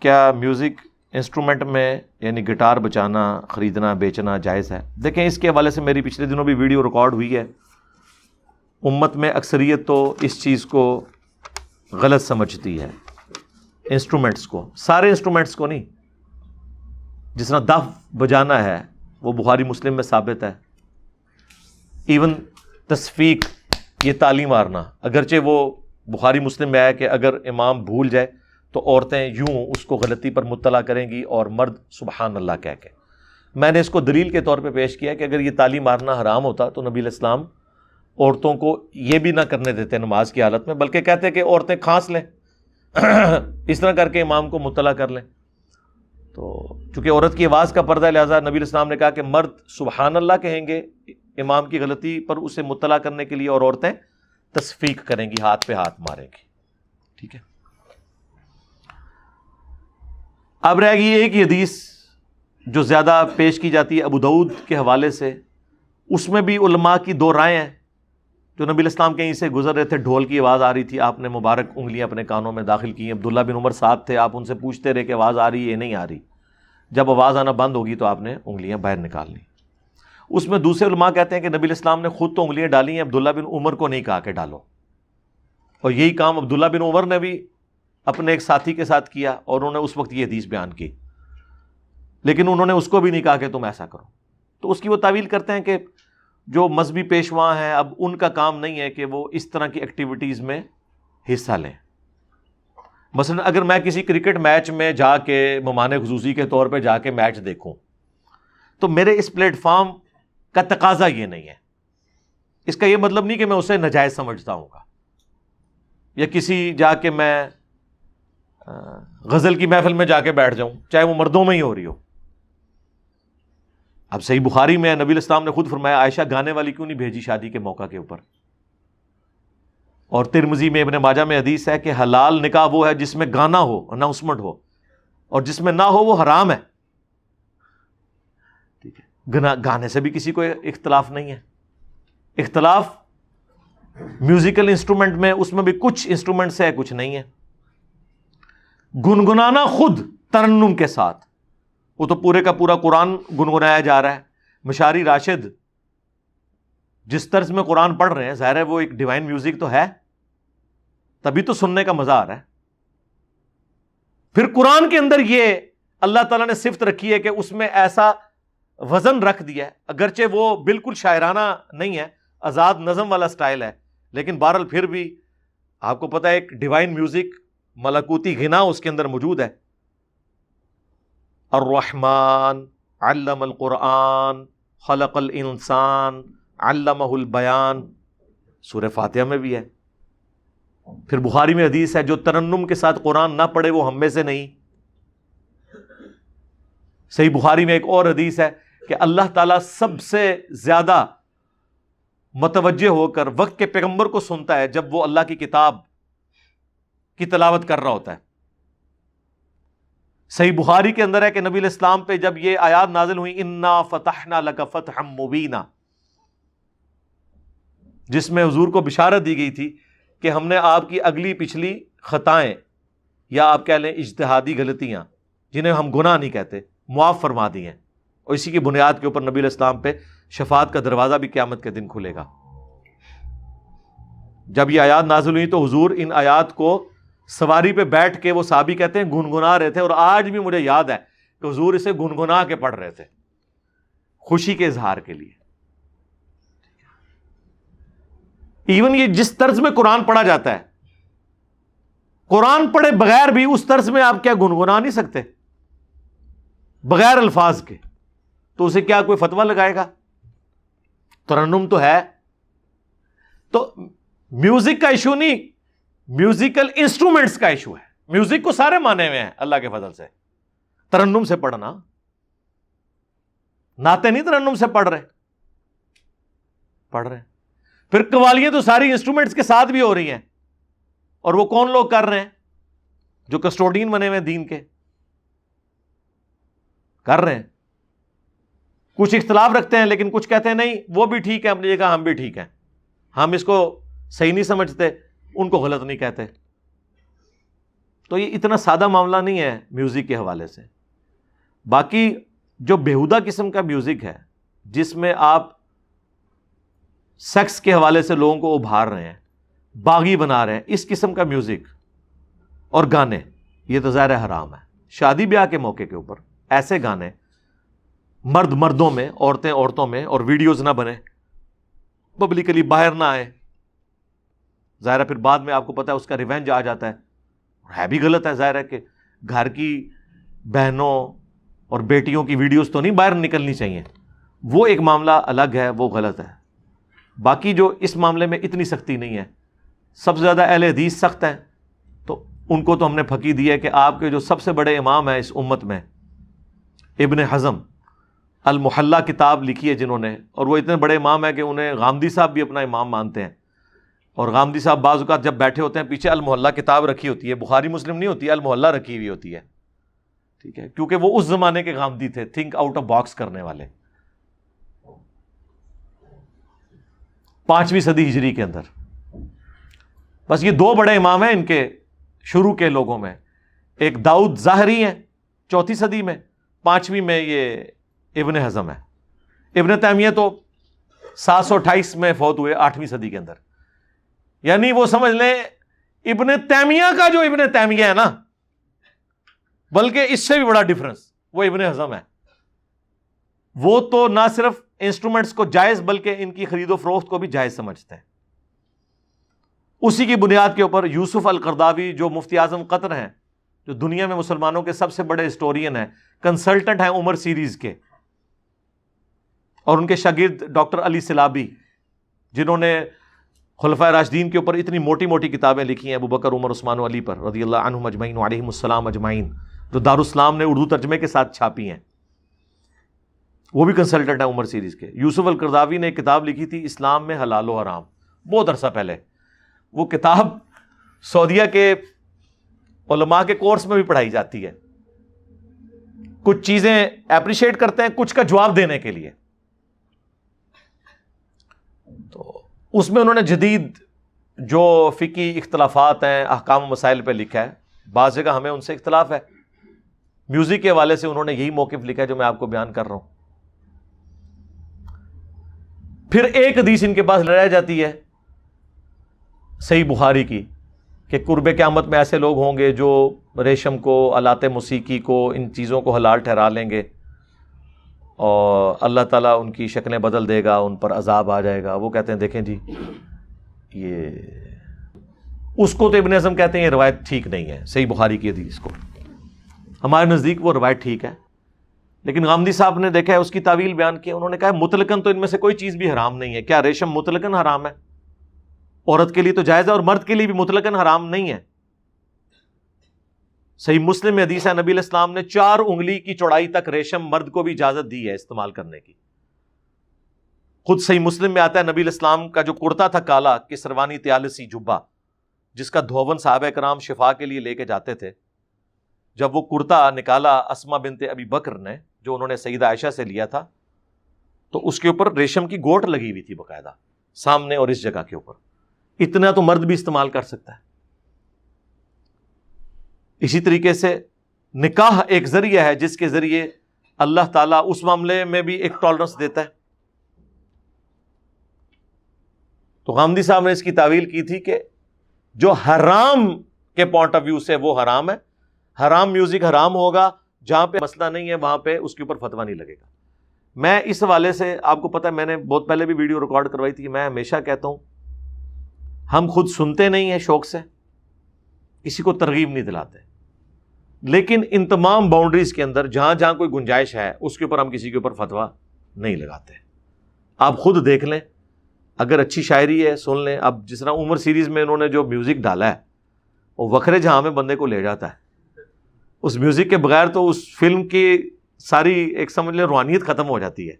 کیا music instrument میں یعنی گٹار بجانا، خریدنا، بیچنا جائز ہے؟ دیکھیں اس کے حوالے سے میری پچھلے دنوں بھی ویڈیو ریکارڈ ہوئی ہے. امت میں اکثریت تو اس چیز کو غلط سمجھتی ہے، انسٹرومنٹس کو، سارے انسٹرومنٹس کو نہیں. جس طرح دف بجانا ہے وہ بخاری مسلم میں ثابت ہے. ایون تصفیق، یہ تالی مارنا، اگرچہ وہ بخاری مسلم میں ہے کہ اگر امام بھول جائے تو عورتیں یوں اس کو غلطی پر مطلع کریں گی اور مرد سبحان اللہ کہہ کے. میں نے اس کو دلیل کے طور پہ پیش کیا کہ اگر یہ تالی مارنا حرام ہوتا تو نبی علیہ السلام عورتوں کو یہ بھی نہ کرنے دیتے نماز کی حالت میں، بلکہ کہتے کہ عورتیں کھانس لیں اس طرح کر کے امام کو مطلع کر لیں. تو چونکہ عورت کی آواز کا پردہ ہے، لہٰذا نبی علیہ السلام نے کہا کہ مرد سبحان اللہ کہیں گے امام کی غلطی پر اسے مطلع کرنے کے لیے، اور عورتیں تصفیق کریں گی، ہاتھ پہ ہاتھ ماریں گی. ٹھیک ہے. اب رہ گئی ایک حدیث جو زیادہ پیش کی جاتی ہے ابو داؤد کے حوالے سے. اس میں بھی علماء کی دو رائے ہیں. جو نبی علیہ السلام کہیں سے گزر رہے تھے، ڈھول کی آواز آ رہی تھی، آپ نے مبارک انگلیاں اپنے کانوں میں داخل کی. عبداللہ بن عمر ساتھ تھے، آپ ان سے پوچھتے رہے کہ آواز آ رہی ہے نہیں آ رہی. جب آواز آنا بند ہوگی تو آپ نے انگلیاں باہر نکالنی. اس میں دوسرے علماء کہتے ہیں کہ نبی علیہ السلام نے خود تو انگلیاں ڈالی ہیں، عبداللہ بن عمر کو نہیں کہا کہ ڈالو. اور یہی کام عبداللہ بن عمر نے بھی اپنے ایک ساتھی کے ساتھ کیا، اور انہوں نے اس وقت یہ حدیث بیان کی، لیکن انہوں نے اس کو بھی نہیں کہا کہ تم ایسا کرو. تو اس کی وہ تعویل کرتے ہیں کہ جو مذہبی پیشواں ہیں اب ان کا کام نہیں ہے کہ وہ اس طرح کی ایکٹیویٹیز میں حصہ لیں. مثلا اگر میں کسی کرکٹ میچ میں جا کے مہمان خصوصی کے طور پہ جا کے میچ دیکھوں تو میرے اس پلیٹ فارم کا تقاضا یہ نہیں ہے. اس کا یہ مطلب نہیں کہ میں اسے ناجائز سمجھتا ہوں گا، یا کسی جا کے میں غزل کی محفل میں جا کے بیٹھ جاؤں چاہے وہ مردوں میں ہی ہو رہی ہو. اب صحیح بخاری میں نبی علیہ السلام نے خود فرمایا عائشہ گانے والی کیوں نہیں بھیجی شادی کے موقع کے اوپر. اور ترمذی میں ابن ماجہ میں حدیث ہے کہ حلال نکاح وہ ہے جس میں گانا ہو، اناؤنسمنٹ ہو، اور جس میں نہ ہو وہ حرام ہے. ٹھیک ہے. گانے سے بھی کسی کو اختلاف نہیں ہے. اختلاف میوزیکل انسٹرومنٹ میں، اس میں بھی کچھ انسٹرومنٹ سے ہے، کچھ نہیں ہے. گنگنانا خود ترنم کے ساتھ، وہ تو پورے کا پورا قرآن گنگنایا جا رہا ہے. مشاری راشد جس طرز میں قرآن پڑھ رہے ہیں، ظاہر ہے وہ ایک ڈیوائن میوزک تو ہے، تبھی تو سننے کا مزہ آ رہا ہے. پھر قرآن کے اندر یہ اللہ تعالیٰ نے صفت رکھی ہے کہ اس میں ایسا وزن رکھ دیا ہے، اگرچہ وہ بالکل شاعرانہ نہیں ہے، آزاد نظم والا سٹائل ہے، لیکن بہرحال پھر بھی آپ کو پتہ ہے ایک ڈیوائن میوزک، ملکوتی غنا اس کے اندر موجود ہے. الرحمن علم القرآن خلق الانسان علمہ البیان، سورہ فاتحہ میں بھی ہے. پھر بخاری میں حدیث ہے جو ترنم کے ساتھ قرآن نہ پڑھے وہ ہم میں سے نہیں. صحیح بخاری میں ایک اور حدیث ہے کہ اللہ تعالیٰ سب سے زیادہ متوجہ ہو کر وقت کے پیغمبر کو سنتا ہے جب وہ اللہ کی کتاب کی تلاوت کر رہا ہوتا ہے. صحیح بخاری کے اندر ہے کہ نبی علیہ السلام پہ جب یہ آیات نازل ہوئی انا فتحنا لک فتحا مبینا، جس میں حضور کو بشارت دی گئی تھی کہ ہم نے آپ کی اگلی پچھلی خطائیں یا آپ کہہ لیں اجتہادی غلطیاں جنہیں ہم گناہ نہیں کہتے معاف فرما دی ہیں، اور اسی کی بنیاد کے اوپر نبی علیہ السلام پہ شفاعت کا دروازہ بھی قیامت کے دن کھلے گا. جب یہ آیات نازل ہوئی تو حضور ان آیات کو سواری پہ بیٹھ کے، وہ صحابی کہتے ہیں گنگنا رہے تھے، اور آج بھی مجھے یاد ہے کہ حضور اسے گنگنا کے پڑھ رہے تھے خوشی کے اظہار کے لیے. ایون یہ جس طرز میں قرآن پڑھا جاتا ہے، قرآن پڑھے بغیر بھی اس طرز میں آپ کیا گنگنا نہیں سکتے بغیر الفاظ کے؟ تو اسے کیا کوئی فتویٰ لگائے گا؟ ترنم تو ہے. تو میوزک کا ایشو نہیں، میوزیکل انسٹرومنٹس کا ایشو ہے. میوزک کو سارے مانے ہوئے ہیں اللہ کے فضل سے. ترنم سے پڑھنا، نعتیں نہیں ترنم سے پڑھ رہے. پھر قوالیاں تو ساری انسٹرومنٹس کے ساتھ بھی ہو رہی ہیں، اور وہ کون لوگ کر رہے ہیں؟ جو کسٹوڈین بنے ہوئے دین کے کر رہے ہیں. کچھ اختلاف رکھتے ہیں لیکن کچھ کہتے ہیں نہیں وہ بھی ٹھیک ہے اپنی جگہ، ہم بھی ٹھیک ہیں، ہم اس کو صحیح نہیں سمجھتے، ان کو غلط نہیں کہتے. تو یہ اتنا سادہ معاملہ نہیں ہے میوزک کے حوالے سے. باقی جو بیہودہ قسم کا میوزک ہے جس میں آپ سیکس کے حوالے سے لوگوں کو ابھار رہے ہیں, باغی بنا رہے ہیں, اس قسم کا میوزک اور گانے, یہ تو ظاہر حرام ہے. شادی بیاہ کے موقع کے اوپر ایسے گانے مرد مردوں میں, عورتیں عورتوں میں, اور ویڈیوز نہ بنے, پبلکلی باہر نہ آئے. ظاہر ہے پھر بعد میں آپ کو پتا ہے اس کا ریونج آ جاتا ہے بھی غلط ہے. ظاہر ہے کہ گھر کی بہنوں اور بیٹیوں کی ویڈیوز تو نہیں باہر نکلنی چاہیے, وہ ایک معاملہ الگ ہے, وہ غلط ہے. باقی جو اس معاملے میں اتنی سختی نہیں ہے. سب سے زیادہ اہل حدیث سخت ہیں, تو ان کو تو ہم نے پھکی دی ہے کہ آپ کے جو سب سے بڑے امام ہیں اس امت میں, ابن حزم, المحلہ کتاب لکھی ہے جنہوں نے, اور وہ اتنے بڑے امام ہیں کہ انہیں غامدی صاحب بھی اپنا امام مانتے ہیں. اور غامدی صاحب بعض اوقات جب بیٹھے ہوتے ہیں پیچھے المحلہ کتاب رکھی ہوتی ہے, بخاری مسلم نہیں ہوتی, المحلہ رکھی ہوئی ہوتی ہے, ٹھیک ہے, کیونکہ وہ اس زمانے کے غامدی تھے, تھنک آؤٹ آف باکس کرنے والے. 5ویں صدی ہجری کے اندر. بس یہ 2 بڑے امام ہیں ان کے شروع کے لوگوں میں. ایک داؤد ظاہری ہیں 4 صدی میں, 5ویں میں یہ ابن حزم ہے. ابن تیمیہ تو 728 میں فوت ہوئے 8ویں صدی کے اندر. یعنی وہ سمجھ لیں ابن تیمیہ کا جو ابن تیمیہ ہے نا, بلکہ اس سے بھی بڑا ڈفرنس, وہ ابن حزم ہے. وہ تو نہ صرف انسٹرومنٹس کو جائز بلکہ ان کی خرید و فروخت کو بھی جائز سمجھتے ہیں. اسی کی بنیاد کے اوپر یوسف القرداوی جو مفتی اعظم قطر ہیں, جو دنیا میں مسلمانوں کے سب سے بڑے ہسٹورین ہیں, کنسلٹنٹ ہیں عمر سیریز کے, اور ان کے شاگرد ڈاکٹر علی سلابی جنہوں نے خلفائے راشدین کے اوپر اتنی موٹی موٹی کتابیں لکھی ہیں, ابو بکر عمر عثمان و علی پر رضی اللہ عنہم اجمعین وعلیہم السلام اجمعین, جو دارالاسلام نے اردو ترجمے کے ساتھ چھاپی ہیں, وہ بھی کنسلٹنٹ ہیں عمر سیریز کے. یوسف القرداوی نے ایک کتاب لکھی تھی اسلام میں حلال و حرام, بہت عرصہ پہلے. وہ کتاب سعودیہ کے علماء کے کورس میں بھی پڑھائی جاتی ہے. کچھ چیزیں اپریشیٹ کرتے ہیں, کچھ کا جواب دینے کے لیے. تو اس میں انہوں نے جدید جو فقہی اختلافات ہیں, احکام و مسائل پہ لکھا ہے. بعض جگہ ہمیں ان سے اختلاف ہے. میوزک کے حوالے سے انہوں نے یہی موقف لکھا ہے جو میں آپ کو بیان کر رہا ہوں. پھر ایک حدیث ان کے پاس رہ جاتی ہے صحیح بخاری کی, کہ قرب قیامت میں ایسے لوگ ہوں گے جو ریشم کو, آلات موسیقی کو, ان چیزوں کو حلال ٹھہرا لیں گے, اور اللہ تعالیٰ ان کی شکلیں بدل دے گا, ان پر عذاب آ جائے گا. وہ کہتے ہیں دیکھیں جی یہ, اس کو تو ابن حزم کہتے ہیں یہ روایت ٹھیک نہیں ہے, صحیح بخاری کی حدیث کو. ہمارے نزدیک وہ روایت ٹھیک ہے, لیکن غامدی صاحب نے دیکھا ہے اس کی تعویل بیان کی. انہوں نے کہا مطلقاً تو ان میں سے کوئی چیز بھی حرام نہیں ہے. کیا ریشم مطلقاً حرام ہے؟ عورت کے لیے تو جائز ہے, اور مرد کے لیے بھی مطلقاً حرام نہیں ہے. صحیح مسلم میں حدیث ہے نبی علیہ السلام نے 4 انگلی کی چوڑائی تک ریشم مرد کو بھی اجازت دی ہے استعمال کرنے کی. خود صحیح مسلم میں آتا ہے نبی علیہ السلام کا جو کرتا تھا کالا کسروانی تیالسی جبہ, جس کا دھون صحابہ کرام شفا کے لیے لے کے جاتے تھے, جب وہ کرتا نکالا اسما بنت ابی بکر نے, جو انہوں نے سیدہ عائشہ سے لیا تھا, تو اس کے اوپر ریشم کی گوٹ لگی ہوئی تھی باقاعدہ سامنے اور اس جگہ کے اوپر. اتنا تو مرد بھی استعمال کر سکتا ہے. اسی طریقے سے نکاح ایک ذریعہ ہے جس کے ذریعے اللہ تعالیٰ اس معاملے میں بھی ایک ٹالرنس دیتا ہے. تو غامدی صاحب نے اس کی تعویل کی تھی کہ جو حرام کے پوائنٹ آف ویو سے وہ حرام ہے, حرام میوزک حرام ہوگا, جہاں پہ مسئلہ نہیں ہے وہاں پہ اس کے اوپر فتویٰ نہیں لگے گا. میں اس حوالے سے آپ کو پتہ ہے, میں نے بہت پہلے بھی ویڈیو ریکارڈ کروائی تھی, میں ہمیشہ کہتا ہوں ہم خود سنتے نہیں ہیں شوق سے, کسی کو ترغیب نہیں دلاتے, لیکن ان تمام باؤنڈریز کے اندر جہاں جہاں کوئی گنجائش ہے اس کے اوپر ہم کسی کے اوپر فتویٰ نہیں لگاتے. آپ خود دیکھ لیں, اگر اچھی شاعری ہے سن لیں. اب جس طرح عمر سیریز میں انہوں نے جو میوزک ڈالا ہے وہ وکھرے جہاں میں بندے کو لے جاتا ہے. اس میوزک کے بغیر تو اس فلم کی ساری ایک سمجھ لیں روحانیت ختم ہو جاتی ہے.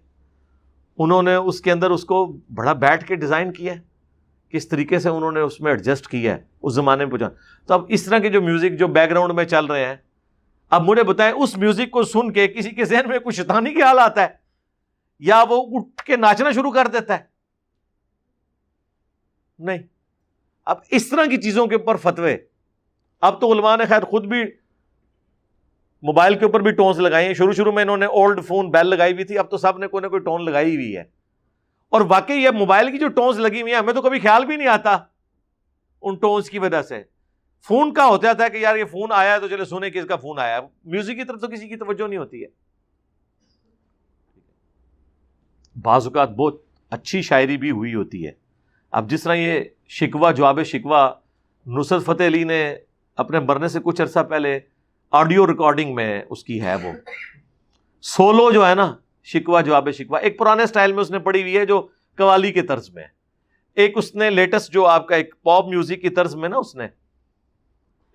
انہوں نے اس کے اندر اس کو بڑا بیٹھ کے ڈیزائن کیا ہے, کس طریقے سے انہوں نے اس میں ایڈجسٹ کیا ہے اس زمانے میں پہنچا. تو اب اس طرح کے جو میوزک جو بیک گراؤنڈ میں چل رہے ہیں, اب مجھے بتائیں اس میوزک کو سن کے کسی کے ذہن میں کوئی شیطانی خیال آتا ہے یا وہ اٹھ کے ناچنا شروع کر دیتا ہے؟ نہیں. اب اس طرح کی چیزوں کے اوپر فتوے اب تو علماء نے خیر خود بھی موبائل کے اوپر بھی ٹونز لگائی ہیں. شروع میں انہوں نے اولڈ فون بیل لگائی ہوئی تھی, اب تو سب نے کوئی نہ کوئی ٹون لگائی ہوئی ہے. اور واقعی یہ موبائل کی جو ٹونز لگی ہوئی ہیں, ہمیں تو کبھی خیال بھی نہیں آتا ان ٹونز کی وجہ سے. فون کا ہوتا ہے کہ یار یہ فون آیا ہے تو چلے سنیں کس کا فون آیا ہے, میوزک کی طرف تو کسی کی توجہ نہیں ہوتی ہے. بعض اوقات بہت اچھی شاعری بھی ہوئی ہوتی ہے. اب جس طرح یہ شکوہ جواب شکوہ نصرت فتح علی نے اپنے مرنے سے کچھ عرصہ پہلے آڈیو ریکارڈنگ میں اس کی ہے, وہ سولو جو ہے نا شکوہ جواب شکوہ, ایک پرانے سٹائل میں اس نے پڑھی ہوئی ہے جو قوالی کے طرز میں, ایک اس نے لیٹسٹ جو آپ کا ایک پاپ میوزک کی طرز میں نا اس نے,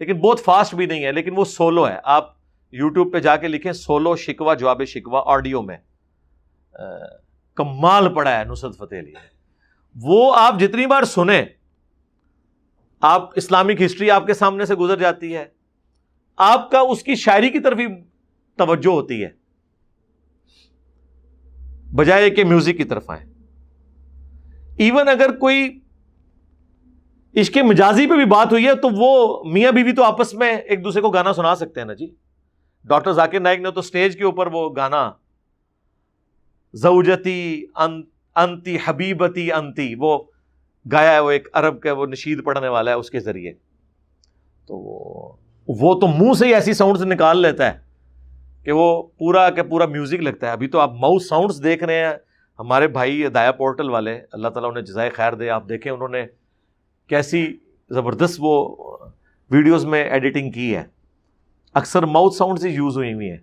لیکن بہت فاسٹ بھی نہیں ہے, لیکن وہ سولو ہے. آپ یوٹیوب پہ جا کے لکھیں سولو شکوہ جواب شکوہ آڈیو میں, کمال پڑا ہے نصرت فتح علی نے. وہ آپ جتنی بار سنیں آپ اسلامک ہسٹری آپ کے سامنے سے گزر جاتی ہے, آپ کا اس کی شاعری کی طرف ہی توجہ ہوتی ہے بجائے کہ میوزک کی طرف آئیں. ایون اگر کوئی عشق مجازی پہ بھی بات ہوئی ہے تو وہ میاں بیوی تو آپس میں ایک دوسرے کو گانا سنا سکتے ہیں نا جی. ڈاکٹر ذاکر نائک نے تو سٹیج کے اوپر وہ گانا زوجتی انتی حبیبتی انتی وہ گایا ہے, وہ ایک عرب کا وہ نشید پڑھنے والا ہے اس کے ذریعے. تو وہ تو منہ سے ہی ایسی ساؤنڈز نکال لیتا ہے کہ وہ پورا کا پورا میوزک لگتا ہے. ابھی تو آپ ماؤس ساؤنڈز دیکھ رہے ہیں ہمارے بھائی ہدایہ پورٹل والے, اللہ تعالیٰ انہیں جزائے خیر دے, آپ دیکھیں انہوں نے کیسی زبردست وہ ویڈیوز میں ایڈیٹنگ کی ہے. اکثر ماؤتھ ساؤنڈز ہی یوز ہوئی ہوئی ہیں,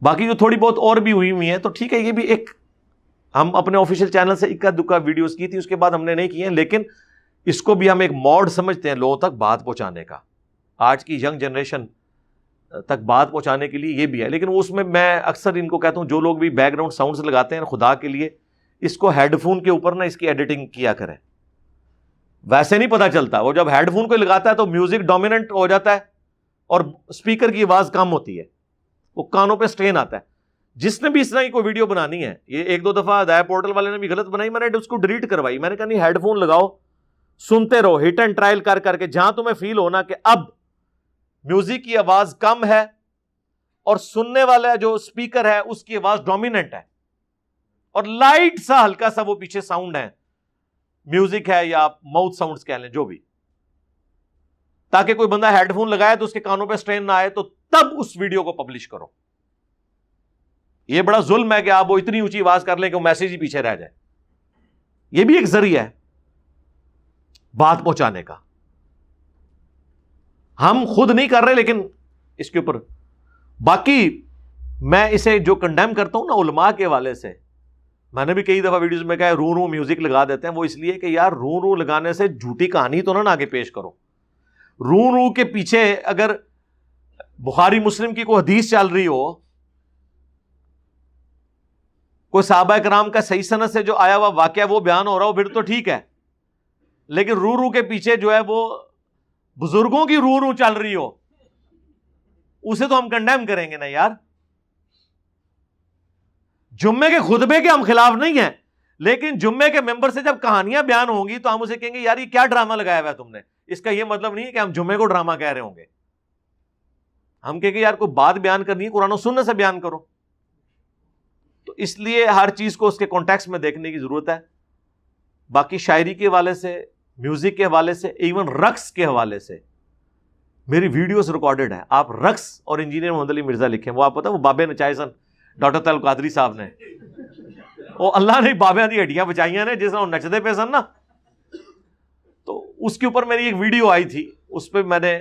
باقی جو تھوڑی بہت اور بھی ہوئی ہوئی ہیں تو ٹھیک ہے. یہ بھی ایک ہم اپنے آفیشیل چینل سے اکا دکا ویڈیوز کی تھی, اس کے بعد ہم نے نہیں کی ہیں, لیکن اس کو بھی ہم ایک موڈ سمجھتے ہیں لوگوں تک بات پہنچانے کا, آج کی ینگ جنریشن تک بات پہنچانے کے لیے یہ بھی ہے. لیکن اس میں اکثر ان کو کہتا ہوں جو لوگ بھی بیک گراؤنڈ ساؤنڈز لگاتے ہیں خدا کے لیے اس کو ہیڈ فون کے اوپر نا اس کی ایڈیٹنگ کیا کریں. ویسے نہیں پتا چلتا, وہ جب ہیڈ فون کو لگاتا ہے تو میوزک ڈومیننٹ ہو جاتا ہے اور اسپیکر کی آواز کم ہوتی ہے, وہ کانوں پہ سٹرین آتا ہے. جس نے بھی اس طرح کی کوئی ویڈیو بنانی ہے, یہ ایک دو دفعہ ہدایہ پورٹل والے نے بھی غلط بنائی, میں نے اس کو ڈیلیٹ کروائی. میں نے کہا نہیں, ہیڈ فون لگاؤ, سنتے رہو, ہٹ اینڈ ٹرائل کر کر کے جہاں تمہیں فیل ہونا کہ اب میوزک کی آواز کم ہے اور سننے والا جو اسپیکر ہے اس کی آواز ڈومیننٹ ہے اور لائٹ سا ہلکا سا وہ پیچھے ساؤنڈ ہے, میوزک ہے یا ماؤتھ ساؤنڈز کہہ لیں جو بھی, تاکہ کوئی بندہ ہیڈ فون لگائے تو اس کے کانوں پہ سٹرین نہ آئے, تو تب اس ویڈیو کو پبلش کرو. یہ بڑا ظلم ہے کہ آپ وہ اتنی اونچی آواز کر لیں کہ وہ میسج ہی پیچھے رہ جائے. یہ بھی ایک ذریعہ ہے بات پہنچانے کا. ہم خود نہیں کر رہے لیکن اس کے اوپر باقی میں اسے جو کنڈیم کرتا ہوں نا علماء کے حوالے سے, میں نے بھی کئی دفعہ ویڈیوز میں کہا رو رو میوزک لگا دیتے ہیں, وہ اس لیے کہ یار رو رو لگانے سے جھوٹی کہانی تو نہ آگے پیش کرو. رو رو کے پیچھے اگر بخاری مسلم کی کوئی حدیث چل رہی ہو, کوئی صحابہ کرام کا صحیح سند سے جو آیا ہوا واقعہ وہ بیان ہو رہا ہو, پھر تو ٹھیک ہے. لیکن رو رو کے پیچھے جو ہے وہ بزرگوں کی رو رو چل رہی ہو, اسے تو ہم کنڈیم کریں گے نا یار. جمعے کے خطبے کے ہم خلاف نہیں ہیں, لیکن جمعے کے ممبر سے جب کہانیاں بیان ہوں گی تو ہم اسے کہیں گے یار یہ کیا ڈرامہ لگایا ہوا ہے تم نے. اس کا یہ مطلب نہیں ہے کہ ہم جمعے کو ڈرامہ کہہ رہے ہوں گے, ہم کہیں گے یار کوئی بات بیان کرنی ہے قرآن و سنت سے بیان کرو. تو اس لیے ہر چیز کو اس کے کانٹیکسٹ میں دیکھنے کی ضرورت ہے. باقی شاعری کے حوالے سے, میوزک کے حوالے سے, ایون رقص کے حوالے سے میری ویڈیوز ریکارڈڈ ہیں. آپ رقص اور انجینئر محمد علی مرزا لکھیں, وہ آپ پتہ وہ بابے نچائے سن ڈاکٹر طلعت قادری صاحب نے, وہ اللہ نے بابیاں دی ہڈیاں بچائیاں نے جس طرح نچدے پہ سن نا, تو اس کے اوپر میری ایک ویڈیو آئی تھی, اس پہ میں نے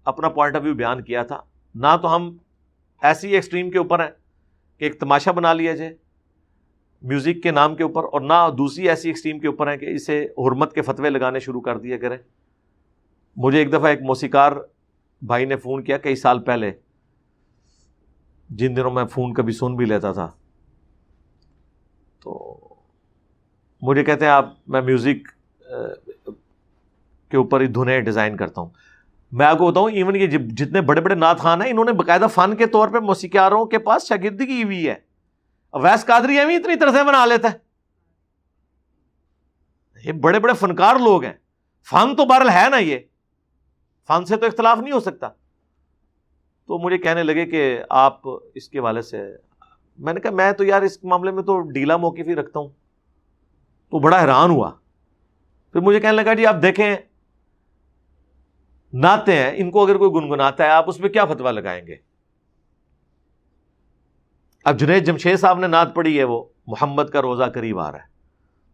اپنا پوائنٹ آف ویو بیان کیا تھا. نہ تو ہم ایسی ایکسٹریم کے اوپر ہیں کہ ایک تماشا بنا لیا جائے میوزک کے نام کے اوپر, اور نہ دوسری ایسی ایکسٹریم کے اوپر ہیں کہ اسے حرمت کے فتوے لگانے شروع کر دیا کریں. مجھے ایک دفعہ ایک موسیقار بھائی نے فون کیا کئی سال پہلے, جن دنوں میں فون کبھی سن بھی لیتا تھا, تو مجھے کہتے ہیں آپ میں میوزک کے اوپر ہی دھنیں ڈیزائن کرتا ہوں. میں آپ کو بتاؤں ایون یہ جتنے بڑے بڑے نعت خوان ہیں انہوں نے باقاعدہ فن کے طور پہ موسیقاروں کے پاس شاگردگی ہوئی ہے. ویس قادری ایویں اتنی طرزیں بنا لیتا ہے, یہ بڑے بڑے فنکار لوگ ہیں. فن تو بہرحال ہے نا, یہ فن سے تو اختلاف نہیں ہو سکتا. تو مجھے کہنے لگے کہ آپ اس کے حوالے سے, میں نے کہا میں تو یار اس معاملے میں تو ڈھیلا موقف ہی رکھتا ہوں. تو بڑا حیران ہوا. پھر مجھے کہنے لگا جی آپ دیکھیں نعتیں ہیں, ان کو اگر کوئی گنگناتا ہے آپ اس پہ کیا فتویٰ لگائیں گے؟ اب جنید جمشید صاحب نے نعت پڑھی ہے, وہ محمد کا روزہ قریب آ رہا ہے,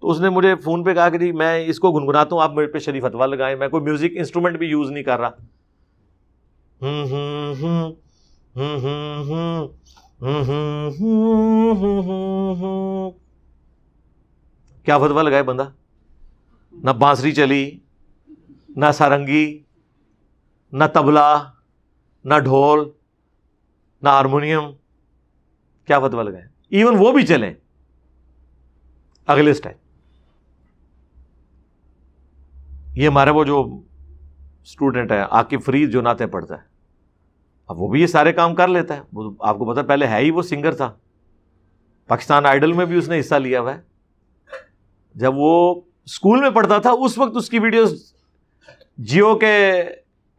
تو اس نے مجھے فون پہ کہا کہ جی میں اس کو گنگناتا ہوں, آپ میرے پہ شریف فتویٰ لگائیں. میں کوئی میوزک انسٹرومنٹ بھی یوز نہیں کر رہا. کیا فتویٰ لگائے بندہ؟ نہ بانسری چلی, نہ سارنگی, نہ تبلا, نہ ڈھول, نہ ہارمونیم. کیا فتویٰ لگائے؟ ایون وہ بھی چلیں اگلے سٹائل. یہ ہمارے وہ جو اسٹوڈنٹ ہے عاقب فرید جو نعتیں پڑھتا ہے, اب وہ بھی یہ سارے کام کر لیتا ہے. وہ آپ کو پتا پہلے ہے ہی وہ سنگر تھا, پاکستان آئیڈل میں بھی اس نے حصہ لیا ہوا ہے. جب وہ اسکول میں پڑھتا تھا اس وقت اس کی ویڈیوز جیو کے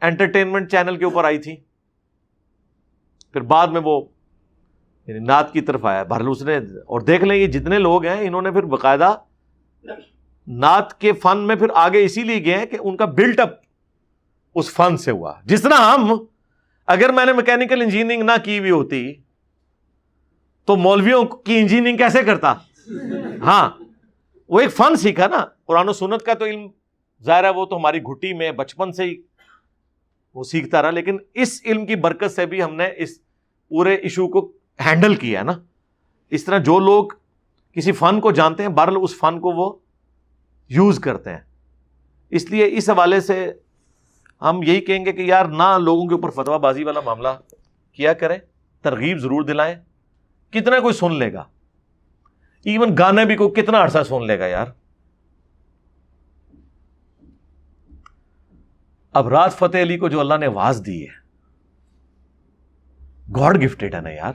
انٹرٹینمنٹ چینل کے اوپر آئی تھی. پھر بعد میں وہ نعت کی طرف آیا. بہرحال اس نے, اور دیکھ لیں یہ جتنے لوگ ہیں انہوں نے پھر باقاعدہ نعت کے فن میں پھر آگے اسی لیے گئے ہیں کہ ان کا بلٹ اپ اس فن سے ہوا. جس طرح ہم, اگر میں نے میکینیکل انجینئرنگ نہ کی ہوئی ہوتی تو مولویوں کی انجینئرنگ کیسے کرتا؟ ہاں وہ ایک فن سیکھا نا. قرآن و سنت کا تو علم ظاہر ہے وہ تو ہماری گھٹی میں بچپن سے ہی وہ سیکھتا رہا, لیکن اس علم کی برکت سے بھی ہم نے اس پورے ایشو کو ہینڈل کیا ہے نا. اس طرح جو لوگ کسی فن کو جانتے ہیں بہرحال اس فن کو وہ یوز کرتے ہیں. اس لیے اس حوالے سے ہم یہی کہیں گے کہ یار نہ لوگوں کے اوپر فتویٰ بازی والا معاملہ کیا کریں, ترغیب ضرور دلائیں. کتنا کوئی سن لے گا, ایون گانے بھی کوئی کتنا عرصہ سن لے گا یار. اب رات فتح علی کو جو اللہ نے آواز دی ہے, گاڈ گفٹڈ ہے نا یار.